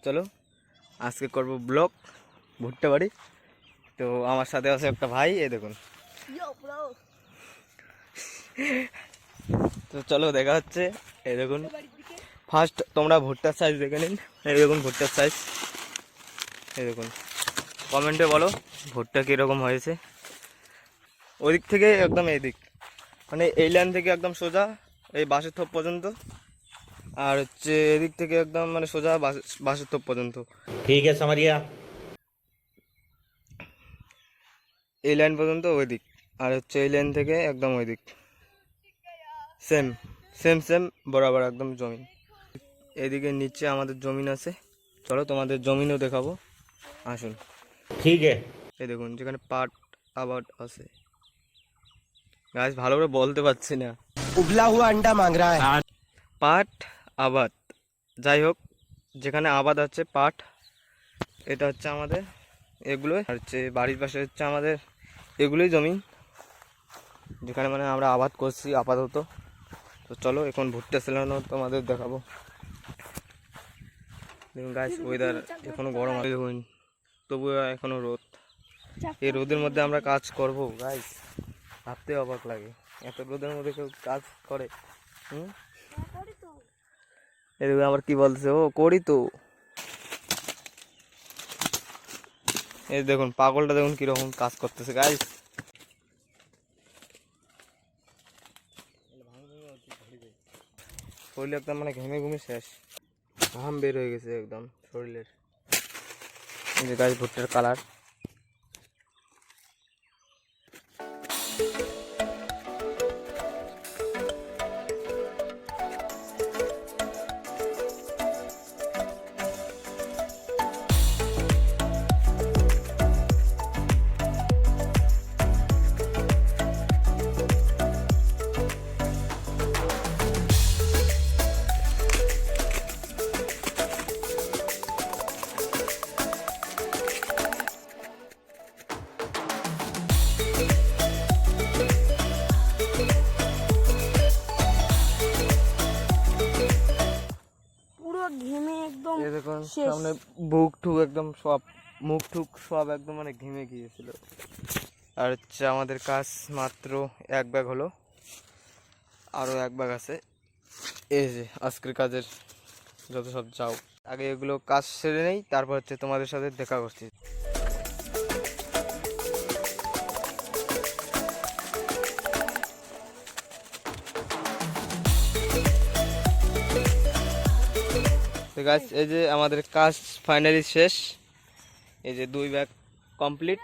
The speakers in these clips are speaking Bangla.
চলো আজকে করব ব্লগ ভুট্টা বাড়ি। তো আমার সাথে আছে একটা ভাই, এই দেখুন। তো চলো দেখা হচ্ছে। এই দেখুন, ফার্স্ট তোমরা ভুট্টার সাইজ দেখে নিন। এই দেখুন ভুট্টার সাইজ, এই দেখুন। কমেন্টে বলো ভুট্টা কীরকম হয়েছে। ওদিক থেকে একদম এই দিক, মানে এই লাইন থেকে একদম সোজা এই বাঁশের থোপ পর্যন্ত, আর হচ্ছে এদিক থেকে একদম মানে সোজা বাঁশের থোপ পর্যন্ত। ঠিক আছে সামারিয়া। এই লাইন পর্যন্ত ওই দিক, আর হচ্ছে এই লাইন থেকে একদম ওই দিক, সেম সেম সেম বরাবর একদম জমিন। এদিকে নিচে আমাদের জমিন আছে, চলো তোমাদের জমিনও দেখাবো, আসুন। ঠিক আছে। এই দেখুন যেখানে পাট আবাদ আছে। গাছ ভালো করে বলতে পারছি না, उबला हुआ अंडा मांग रहा है। পাট আবাদ, যাই হোক যেখানে আবাদ আছে পাট, এটা হচ্ছে আমাদের এগুলোই। আর হচ্ছে বাড়ির পাশে হচ্ছে আমাদের এগুলোই জমি, যেখানে মানে আমরা আবাদ করছি আপাতত। তো চলো এখন ভুট্টা সেলানো তোমাদের দেখাবো। দেখুন গাছ, ওয়েদার এখনো গরম আছে দেখুন, তবুও এখনো রোদ। এই রোদের মধ্যে আমরা কাজ করব গাইস, ভাবতে অবাক লাগে এত রোদের মধ্যে কেউ কাজ করে। এই দেখুন আবার কি বলছে, ও করি তো। এই দেখুন পাগলটা দেখুন কিরকম কাজ করতেছে গাইস। শরীর একদম মানে ঘেমে ঘুমে শেষ, ঘাম বের হয়ে গেছে একদম শরীরের। এই যে গাছ ভুট্টার কালার। ঘেমে একদম এই দেখুন শেষ। সামনে বুক ঠুক একদম সব, মুখ ঠুক সব একদম মানে ঘেমে গিয়েছিল। আর হচ্ছে আমাদের কাজ মাত্র এক ব্যাগ হলো, আরও এক ব্যাগ আছে। এই যে আজকের কাজের যত সব যাও, আগে এগুলো কাজ সেরে নেই, তারপর হচ্ছে তোমাদের সাথে দেখা করছি। তো গাছ এই যে আমাদের কাজ ফাইনালি শেষ, এই যে 2 ব্যাগ কমপ্লিট।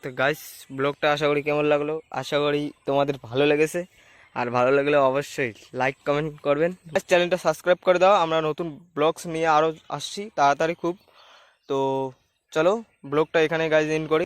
তো গাইস ব্লগটা আশা করি কেমন লাগলো, আশা করি তোমাদের ভালো লেগেছে। আর ভালো লাগলে অবশ্যই লাইক কমেন্ট করবেন, চ্যানেলটা সাবস্ক্রাইব করে দাও। আমরা নতুন ব্লগস নিয়ে আরও আসছি তাড়াতাড়ি খুব। তো চলো ব্লগটা এখানে গাইস এন্ড করি।